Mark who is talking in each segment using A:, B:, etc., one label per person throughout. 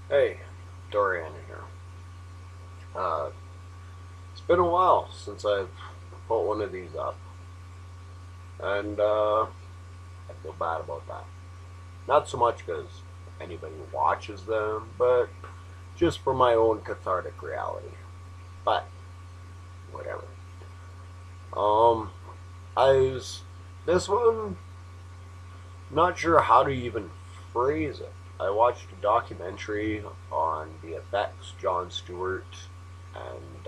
A: Hey, Dorianin here. Uh, it's been a while since I've put one of these up, and I feel bad about that. Not so much because anybody watches them, but just for my own cathartic reality. But whatever. Um, I was this one. Not sure how to even phrase it. I watched a documentary on the effects Jon Stewart and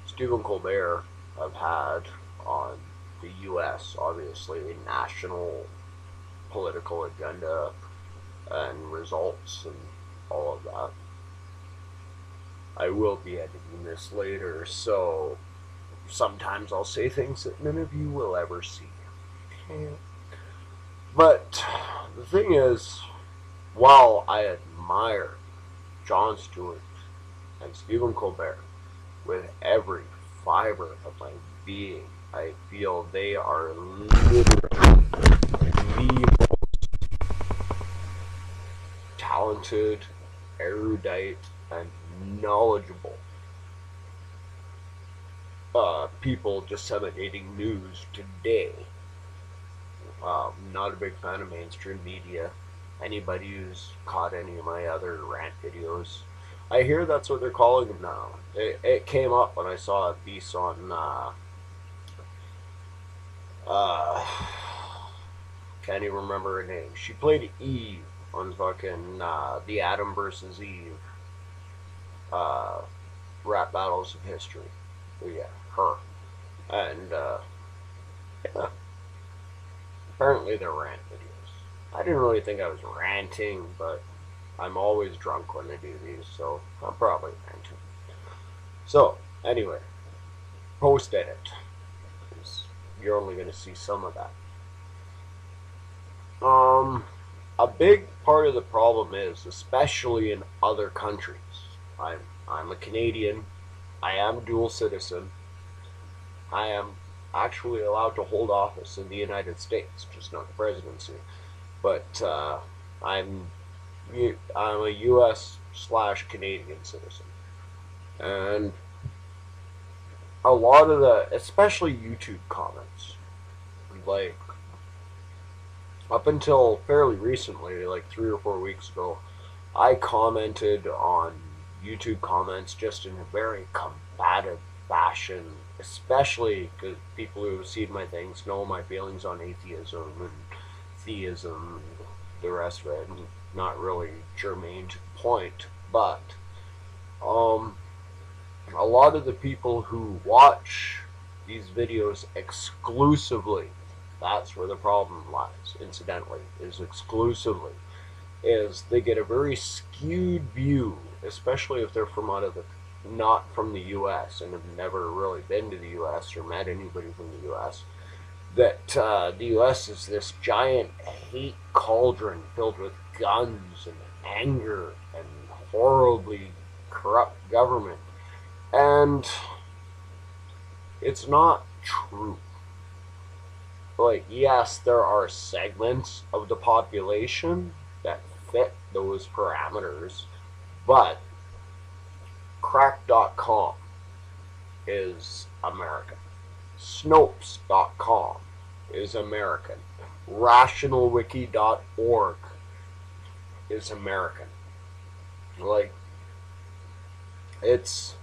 A: Stephen Colbert have had on the U.S., obviously, national political agenda and results and all of that. I will be editing this later, so sometimes I'll say things that none of you will ever see. But the thing is, while I admire Jon Stewart and Stephen Colbert with every fiber of my being, I feel they are literally the most talented, erudite, and knowledgeable people disseminating news today. Not a big fan of mainstream media. Anybody who's caught any of my other rant videos, I hear that's what they're calling them now. It came up when I saw a piece on uh, can't even remember her name. She played Eve on fucking the Atom versus Eve uh, rap battles of history. But yeah, her. And yeah, apparently they're rant videos. I didn't really think I was ranting, but I'm always drunk when I do these, so I'm probably ranting. So, anyway, post edit. You're only going to see some of that. Um, a big part of the problem is, especially in other countries. I'm I'm a Canadian. I am dual citizen. I am actually allowed to hold office in the United States, just not the presidency. But I'm I'm a U.S. slash Canadian citizen, and a lot of the, especially YouTube comments, like up until fairly recently, like 3 or 4 weeks ago, I commented on YouTube comments just in a very combative fashion, especially because people who have seen my things know my feelings on atheism and theism and the rest of it, and not really germane to the point. But um, a lot of the people who watch these videos exclusively, that's where the problem lies, incidentally, is exclusively, is they get a very skewed view, especially if they're from out of the, not from the US and have never really been to the US or met anybody from the US, that the US is this giant hate cauldron filled with guns and anger and horribly corrupt government. And it's not true. Like, yes, there are segments of the population that fit those parameters, but crack.com is American. Snopes.com is American. Rationalwiki.org is American. Like, it's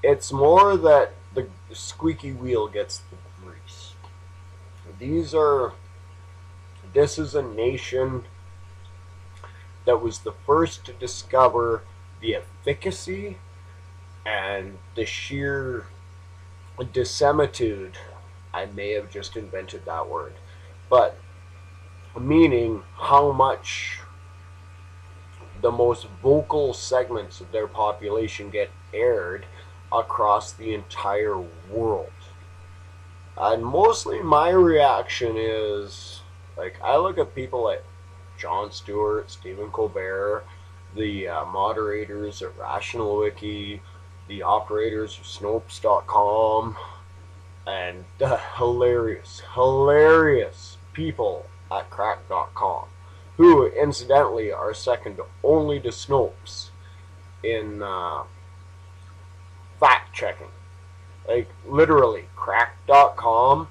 A: it's more that the squeaky wheel gets the grease. These are this is a nation that was the first to discover the efficacy and the sheer dissemitude. I may have just invented that word, but meaning how much the most vocal segments of their population get aired across the entire world. And mostly my reaction is, like, I look at people like Jon Stewart, Stephen Colbert, the moderators at Rational Wiki, the operators of Snopes.com, and the hilarious people at Crack.com who incidentally are second only to Snopes in fact checking. Like literally, cracked.com,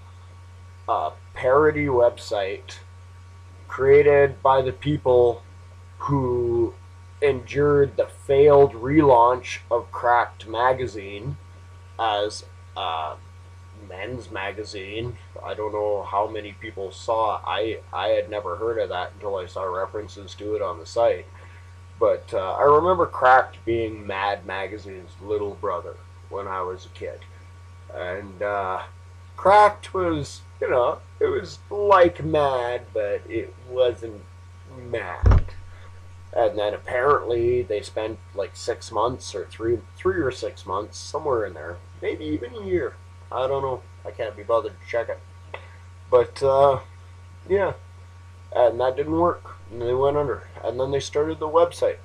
A: a parody website created by the people who endured the failed relaunch of Cracked magazine as a men's magazine. I don't know how many people saw. I had never heard of that until I saw references to it on the site. But I remember Cracked being Mad Magazine's little brother when I was a kid. And Cracked was, you know, it was like Mad, but it wasn't Mad. And then apparently they spent like 6 months or three or 6 months, somewhere in there, maybe even a year. I don't know. I can't be bothered to check it. But yeah, and that didn't work. And they went under. And then they started the website.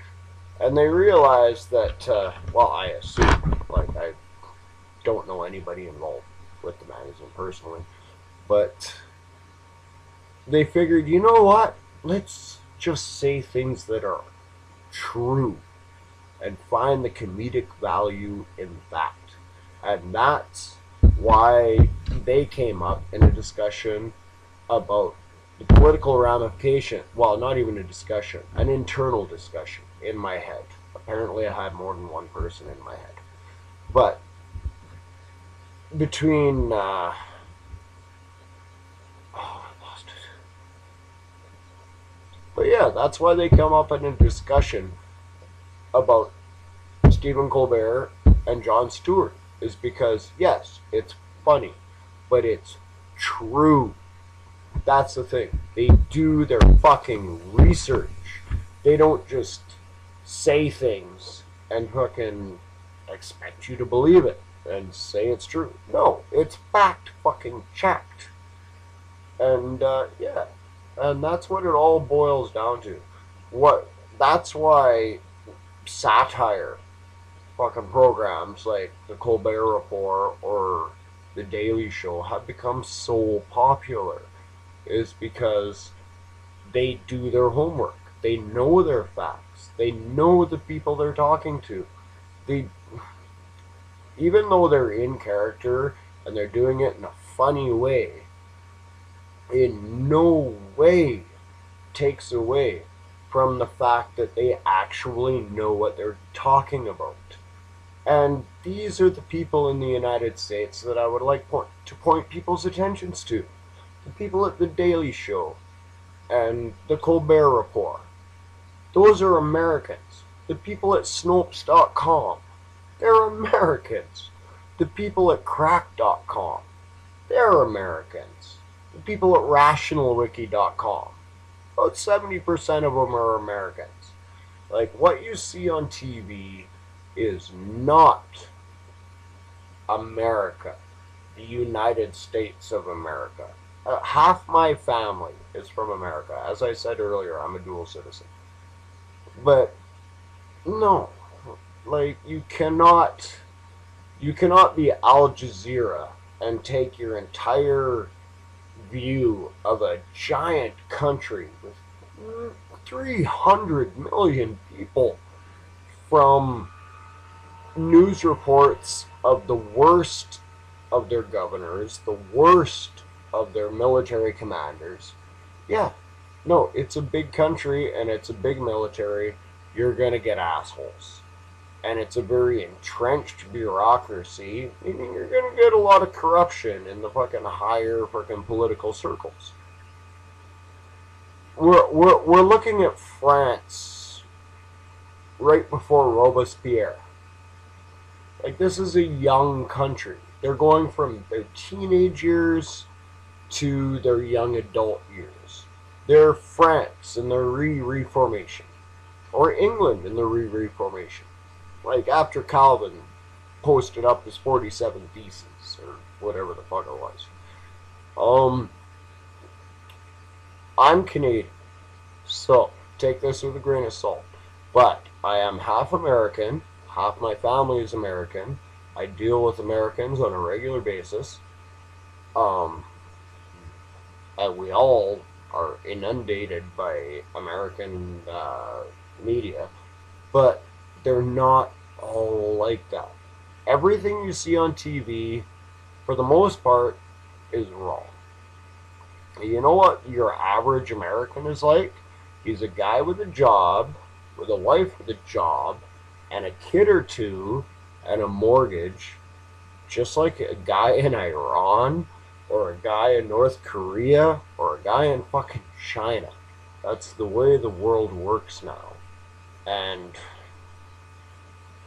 A: And they realized that, well, I assume, like, I don't know anybody involved with the magazine personally, but they figured, you know what? Let's just say things that are true and find the comedic value in that. And that's why they came up in a discussion about the political ramification. Well, not even a discussion, an internal discussion in my head. Apparently I had more than one person in my head. But between oh, I lost it. But yeah, that's why they come up in a discussion about Stephen Colbert and Jon Stewart, is because yes, it's funny, but it's true. That's the thing. They do their fucking research. They don't just say things and fucking expect you to believe it and say it's true. No, it's fact fucking checked. And yeah, and that's what it all boils down to. That's why satire fucking programs like the Colbert Report or the Daily Show have become so popular, is because they do their homework. They know their facts. They know the people they're talking to. They, even though they're in character and they're doing it in a funny way, in no way takes away from the fact that they actually know what they're talking about. And these are the people in the United States that I would like to point people's attentions to. The people at The Daily Show and the Colbert Report. Those are Americans. The people at Snopes.com, they're Americans. The people at Crack.com, they're Americans. The people at RationalWiki.com, about 70% of them are Americans. Like, what you see on TV is not America, the United States of America. Half my family is from America. As I said earlier, I'm a dual citizen. But no, like, you cannot be Al Jazeera and take your entire view of a giant country with 300 million people from news reports of the worst of their governors, the worst of their military commanders. Yeah, no, it's a big country and it's a big military. You're gonna get assholes. And it's a very entrenched bureaucracy, meaning you're gonna get a lot of corruption in the fucking higher fucking political circles. We're looking at France right before Robespierre. Like, this is a young country. They're going from their teenage years to their young adult years. They're France in their reformation, or England in their reformation. Like, after Calvin posted up his 47 Theses, or whatever the fuck it was. I'm Canadian, so take this with a grain of salt. But I am half American, half my family is American. I deal with Americans on a regular basis. And we all are inundated by American media, but they're not all like that. Everything you see on TV, for the most part, is wrong. You know what your average American is like? He's a guy with a job, with a wife with a job, and a kid or two, and a mortgage, just like a guy in Iran, or a guy in North Korea, or a guy in fucking China. That's the way the world works now. And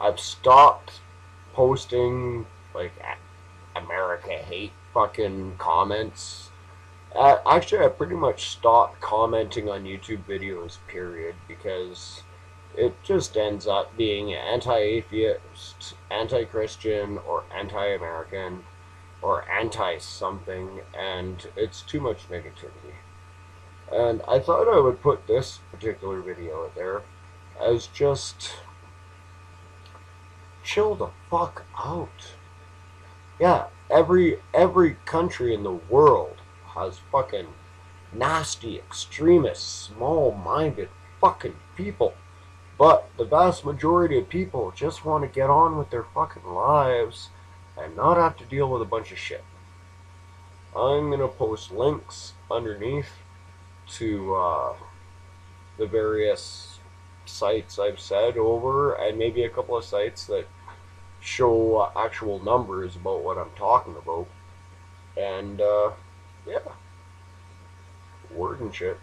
A: I've stopped posting, like, America hate fucking comments. Actually, I pretty much stopped commenting on YouTube videos, period, because it just ends up being anti-atheist, anti-Christian, or anti-American, or anti-something, and it's too much negativity. And I thought I would put this particular video out there as just chill the fuck out. Yeah, every country in the world has fucking nasty, extremist, small-minded fucking people. But the vast majority of people just want to get on with their fucking lives and not have to deal with a bunch of shit. I'm going to post links underneath to the various sites I've said over, and maybe a couple of sites that show actual numbers about what I'm talking about. And, yeah, word and shit.